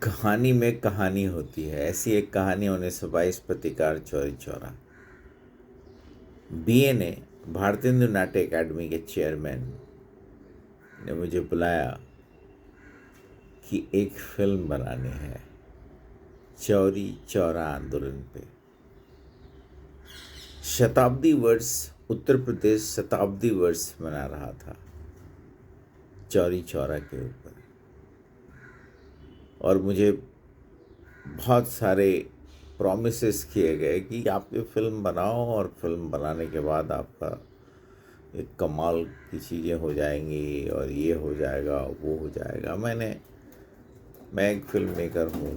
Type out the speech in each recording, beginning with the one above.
कहानी में कहानी होती है। ऐसी एक कहानी 1922 प्रतिकार चौरी चौरा। बीए ने भारतीय नाट्य अकादमी के चेयरमैन ने मुझे बुलाया कि एक फिल्म बनानी है चौरी चौरा आंदोलन पे। शताब्दी वर्ष उत्तर प्रदेश शताब्दी वर्ष मना रहा था चौरी चौरा के ऊपर, और मुझे बहुत सारे प्रॉमिसेस किए गए कि आप ये फिल्म बनाओ और फिल्म बनाने के बाद आपका एक कमाल की चीज़ें हो जाएंगी और ये हो जाएगा वो हो जाएगा। मैं एक फिल्म मेकर हूँ,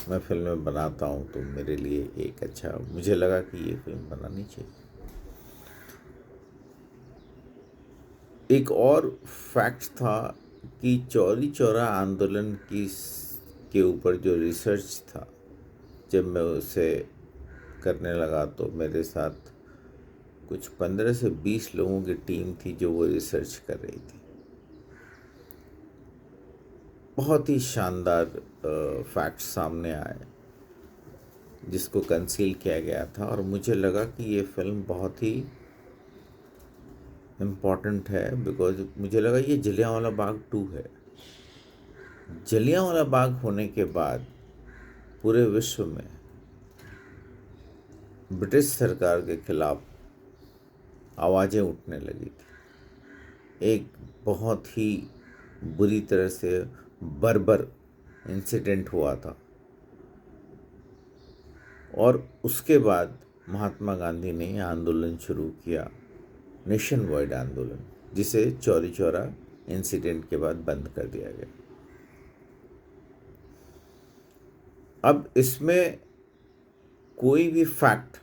मैं फिल्में बनाता हूँ, तो मेरे लिए एक अच्छा मुझे लगा कि ये फिल्म बनानी चाहिए। एक और फैक्ट था कि चौरी चौरा आंदोलन के ऊपर जो रिसर्च था, जब मैं उसे करने लगा तो मेरे साथ कुछ 15 से 20 लोगों की टीम थी जो वो रिसर्च कर रही थी। बहुत ही शानदार फैक्ट सामने आए जिसको कंसील किया गया था, और मुझे लगा कि ये फिल्म बहुत ही इम्पॉर्टेंट है, बिकॉज मुझे लगा ये जलियांवाला बाग 2 है। जलियांवाला बाग होने के बाद पूरे विश्व में ब्रिटिश सरकार के खिलाफ आवाज़ें उठने लगी थी। एक बहुत ही बुरी तरह से बर्बर इंसिडेंट हुआ था, और उसके बाद महात्मा गांधी ने आंदोलन शुरू किया, नेशन वाइड आंदोलन, जिसे चौरी चौरा इंसिडेंट के बाद बंद कर दिया गया। अब इसमें कोई भी फैक्ट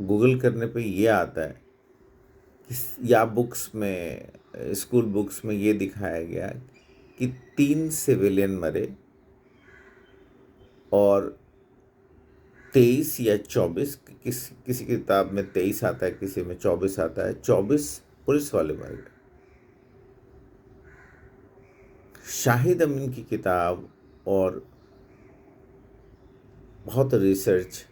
गूगल करने पे ये आता है कि या बुक्स में, स्कूल बुक्स में ये दिखाया गया कि 3 सिविलियन मरे और 23 या 24, किसी किताब में 23 आता है, किसी में 24 आता है, 24 पुलिस वाले मर गए। शाहिद अमीन की किताब और बहुत रिसर्च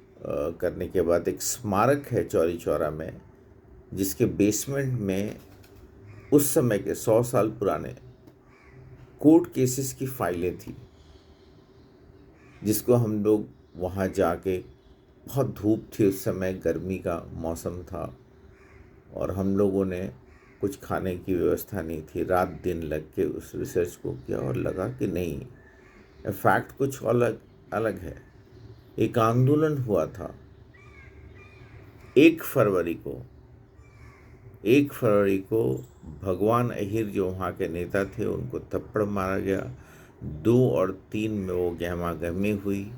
करने के बाद एक स्मारक है चौरी चौरा में, जिसके बेसमेंट में उस समय के 100 साल पुराने कोर्ट केसेस की फाइलें थी, जिसको हम लोग वहाँ जाके, बहुत धूप थी उस समय, गर्मी का मौसम था, और हम लोगों ने कुछ खाने की व्यवस्था नहीं थी, रात दिन लग के उस रिसर्च को किया, और लगा कि नहीं, फैक्ट कुछ अलग अलग है। एक आंदोलन हुआ था 1 फरवरी को। 1 फरवरी को भगवान अहिर जो वहाँ के नेता थे, उनको थप्पड़ मारा गया। 2 और 3 में वो गहमा गहमी हुई।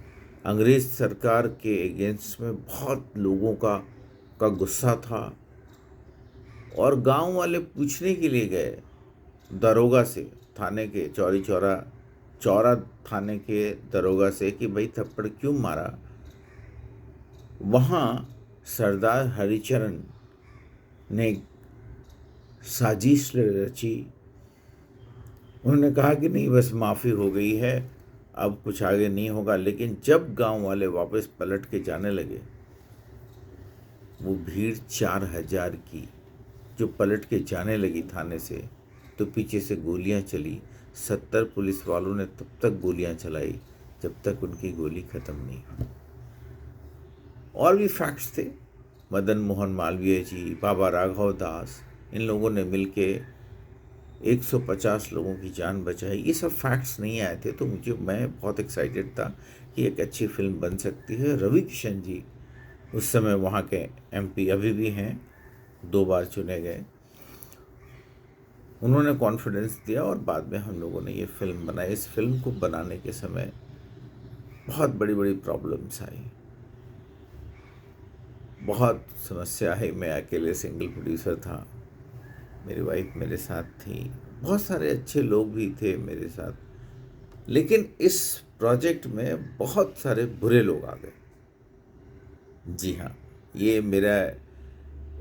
अंग्रेज़ सरकार के अगेंस्ट में बहुत लोगों का गुस्सा था, और गांव वाले पूछने के लिए गए दरोगा से, थाने के चौरा थाने के दरोगा से कि भाई थप्पड़ क्यों मारा। वहाँ सरदार हरिचरण ने साजिश रची। उन्होंने कहा कि नहीं, बस माफ़ी हो गई है, अब कुछ आगे नहीं होगा। लेकिन जब गांव वाले वापस पलट के जाने लगे, वो भीड़ 4000 की जो पलट के जाने लगी थाने से, तो पीछे से गोलियां चली। 70 पुलिस वालों ने तब तक गोलियां चलाई जब तक उनकी गोली खत्म नहीं हुई। और भी फैक्ट्स थे। मदन मोहन मालवीय जी, बाबा राघव दास, इन लोगों ने मिलके 150 लोगों की जान बचाई। ये सब फैक्ट्स नहीं आए थे, तो मैं बहुत एक्साइटेड था कि एक अच्छी फिल्म बन सकती है। रवि किशन जी उस समय वहाँ के एमपी अभी भी हैं, 2 बार चुने गए। उन्होंने कॉन्फिडेंस दिया, और बाद में हम लोगों ने ये फिल्म बनाई। इस फिल्म को बनाने के समय बहुत बड़ी बड़ी प्रॉब्लम्स आई, बहुत समस्या आई। मैं अकेले सिंगल प्रोड्यूसर था, मेरी वाइफ मेरे साथ थी, बहुत सारे अच्छे लोग भी थे मेरे साथ, लेकिन इस प्रोजेक्ट में बहुत सारे बुरे लोग आ गए। जी हाँ, ये मेरा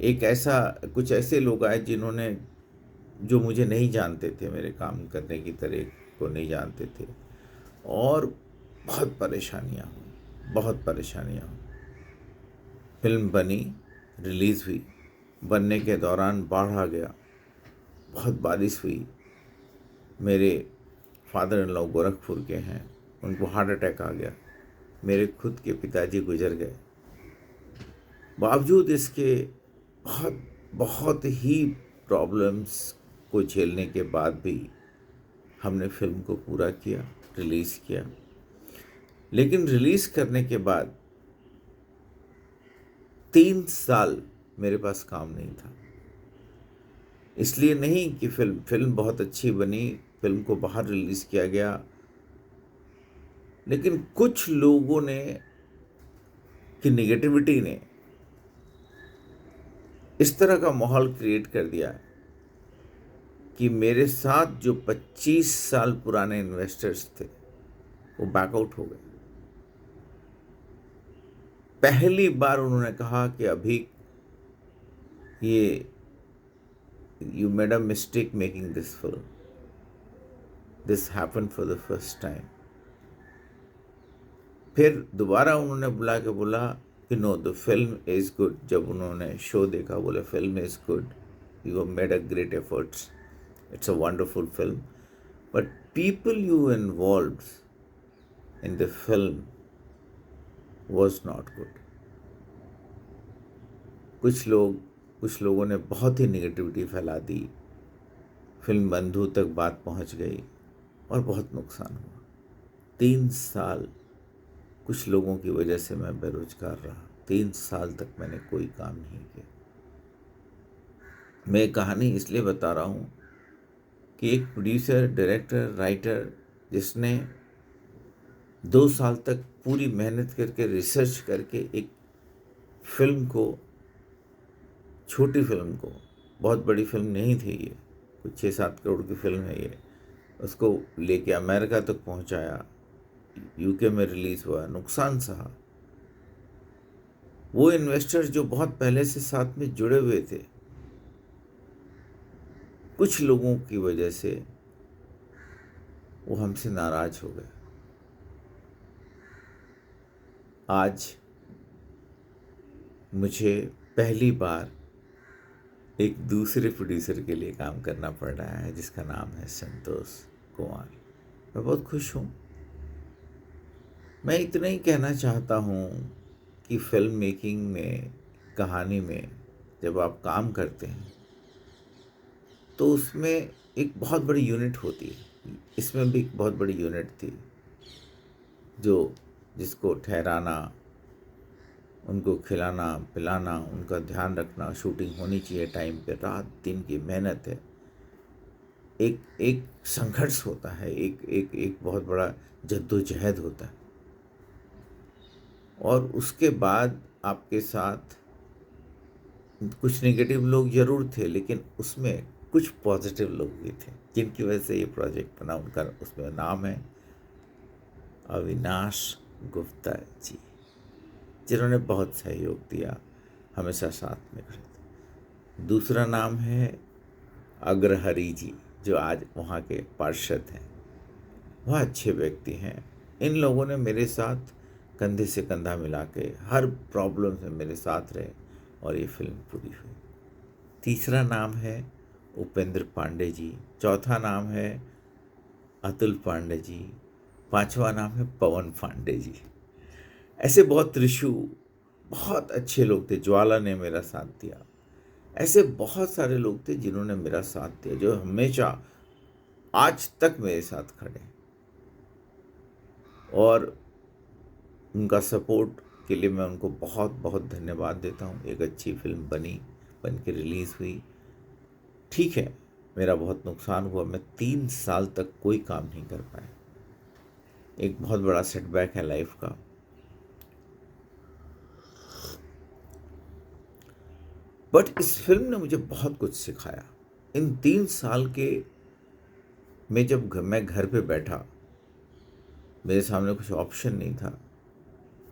एक ऐसा, कुछ ऐसे लोग आए जिन्होंने, जो मुझे नहीं जानते थे, मेरे काम करने की तरह को नहीं जानते थे, और बहुत परेशानियाँ हुई, बहुत परेशानियाँ हुई। फिल्म बनी, रिलीज़ हुई, बनने के दौरान बाढ़ आ गया, बहुत बारिश हुई। मेरे फादर इन लॉ गोरखपुर के हैं, उनको हार्ट अटैक आ गया। मेरे खुद के पिताजी गुजर गए। बावजूद इसके बहुत बहुत ही प्रॉब्लम्स को झेलने के बाद भी हमने फिल्म को पूरा किया, रिलीज़ किया। लेकिन रिलीज़ करने के बाद 3 साल मेरे पास काम नहीं था। इसलिए नहीं कि फिल्म बहुत अच्छी बनी, फिल्म को बाहर रिलीज़ किया गया, लेकिन कुछ लोगों ने की निगेटिविटी ने इस तरह का माहौल क्रिएट कर दिया कि मेरे साथ जो 25 साल पुराने इन्वेस्टर्स थे वो बैकआउट हो गए। पहली बार उन्होंने कहा कि अभी ये you made a mistake making this film, this happened for the first time. फिर दोबारा उन्होंने बुला के बोला कि no, the film is good. जब उन्होंने शो देखा बोले film is good, you have made a great efforts, it's a wonderful film, but people you involved in the film was not good. कुछ लोगों ने बहुत ही नेगेटिविटी फैला दी, फिल्म बंधु तक बात पहुंच गई और बहुत नुकसान हुआ। 3 साल कुछ लोगों की वजह से मैं बेरोजगार रहा। 3 साल तक मैंने कोई काम नहीं किया। मैं ये कहानी इसलिए बता रहा हूँ कि एक प्रोड्यूसर, डायरेक्टर, राइटर जिसने 2 साल तक पूरी मेहनत करके, रिसर्च करके एक फिल्म को, छोटी फिल्म को, बहुत बड़ी फिल्म नहीं थी ये, कुछ 6-7 करोड़ की फिल्म है ये, उसको लेके अमेरिका तक पहुंचाया, यूके में रिलीज़ हुआ, नुकसान सहा। वो इन्वेस्टर्स जो बहुत पहले से साथ में जुड़े हुए थे, कुछ लोगों की वजह से वो हमसे नाराज हो गए। आज मुझे पहली बार एक दूसरे प्रोड्यूसर के लिए काम करना पड़ रहा है जिसका नाम है संतोष कुमार। मैं बहुत खुश हूँ। मैं इतना ही कहना चाहता हूँ कि फिल्म मेकिंग में, कहानी में जब आप काम करते हैं तो उसमें एक बहुत बड़ी यूनिट होती है। इसमें भी एक बहुत बड़ी यूनिट थी जिसको ठहराना, उनको खिलाना पिलाना, उनका ध्यान रखना, शूटिंग होनी चाहिए टाइम पे, रात दिन की मेहनत है, एक संघर्ष होता है, एक बहुत बड़ा जद्दोजहद होता है। और उसके बाद आपके साथ कुछ नेगेटिव लोग ज़रूर थे, लेकिन उसमें कुछ पॉजिटिव लोग भी थे जिनकी वजह से ये प्रोजेक्ट बना। उनका उसमें नाम है अविनाश गुप्ता जी, जिन्होंने बहुत सहयोग दिया, हमेशा साथ में खड़े थे। दूसरा नाम है अग्रहरी जी, जो आज वहाँ के पार्षद हैं। वह अच्छे व्यक्ति हैं। इन लोगों ने मेरे साथ कंधे से कंधा मिला के हर प्रॉब्लम से मेरे साथ रहे और ये फिल्म पूरी हुई। तीसरा नाम है उपेंद्र पांडे जी, चौथा नाम है अतुल पांडे जी, पांचवा नाम है पवन पांडे जी। ऐसे बहुत त्रिशु, बहुत अच्छे लोग थे। ज्वाला ने मेरा साथ दिया। ऐसे बहुत सारे लोग थे जिन्होंने मेरा साथ दिया, जो हमेशा आज तक मेरे साथ खड़े हैं। और उनका सपोर्ट के लिए मैं उनको बहुत बहुत धन्यवाद देता हूँ। एक अच्छी फिल्म बन के रिलीज़ हुई। ठीक है, मेरा बहुत नुकसान हुआ, मैं 3 साल तक कोई काम नहीं कर पाया। एक बहुत बड़ा सेटबैक है लाइफ का। बट इस फिल्म ने मुझे बहुत कुछ सिखाया। इन 3 साल के में जब मैं घर पे बैठा, मेरे सामने कुछ ऑप्शन नहीं था।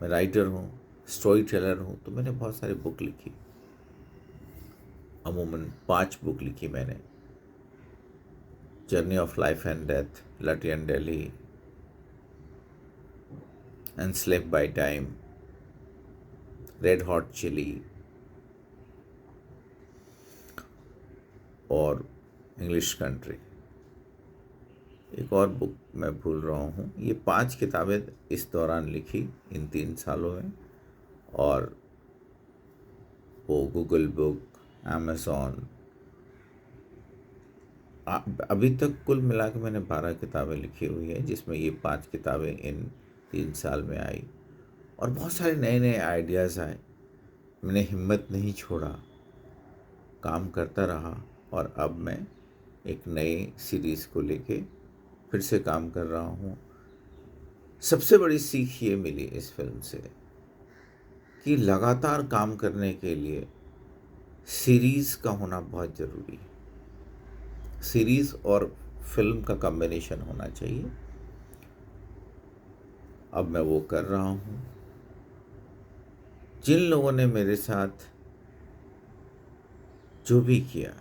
मैं राइटर हूँ, स्टोरी टेलर हूँ, तो मैंने बहुत सारी बुक लिखी। अमूमन 5 बुक लिखी मैंने। Journey of life and death, लटी and Delhi, Enslaved by Time, red hot chili और इंग्लिश कंट्री। एक और बुक मैं भूल रहा हूँ। ये 5 किताबें इस दौरान लिखी, इन 3 सालों में। और वो गूगल बुक, अमेज़ॉन, अभी तक कुल मिला के मैंने 12 किताबें लिखी हुई है, जिसमें ये 5 किताबें इन 3 साल में आई। और बहुत सारे नए नए आइडियाज़ आए। मैंने हिम्मत नहीं छोड़ा, काम करता रहा, और अब मैं एक नए सीरीज़ को लेके फिर से काम कर रहा हूँ। सबसे बड़ी सीख ये मिली इस फिल्म से कि लगातार काम करने के लिए सीरीज़ का होना बहुत ज़रूरी है। सीरीज़ और फिल्म का कॉम्बिनेशन होना चाहिए। अब मैं वो कर रहा हूँ। जिन लोगों ने मेरे साथ जो भी किया,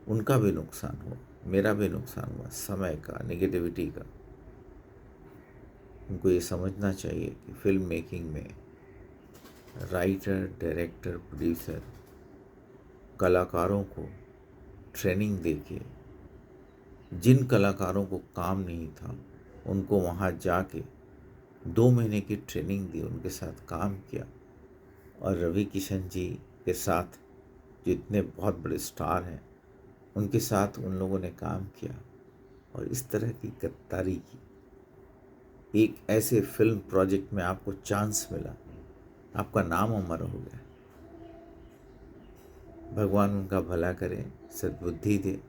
उनका भी नुकसान हुआ, मेरा भी नुकसान हुआ, समय का, नेगेटिविटी का। उनको ये समझना चाहिए कि फिल्म मेकिंग में राइटर, डायरेक्टर, प्रोड्यूसर, कलाकारों को ट्रेनिंग देके, जिन कलाकारों को काम नहीं था उनको वहाँ जाके 2 महीने की ट्रेनिंग दी, उनके साथ काम किया। और रवि किशन जी के साथ जो इतने बहुत बड़े स्टार हैं, उनके साथ उन लोगों ने काम किया और इस तरह की गद्दारी की। एक ऐसे फिल्म प्रोजेक्ट में आपको चांस मिला, आपका नाम अमर हो गया। भगवान उनका भला करे, सद्बुद्धि दे।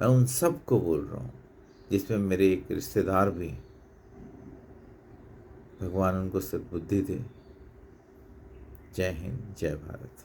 मैं उन सब को बोल रहा हूँ, जिसमें मेरे एक रिश्तेदार भी हैं। भगवान उनको सद्बुद्धि दे। जय हिंद, जय भारत।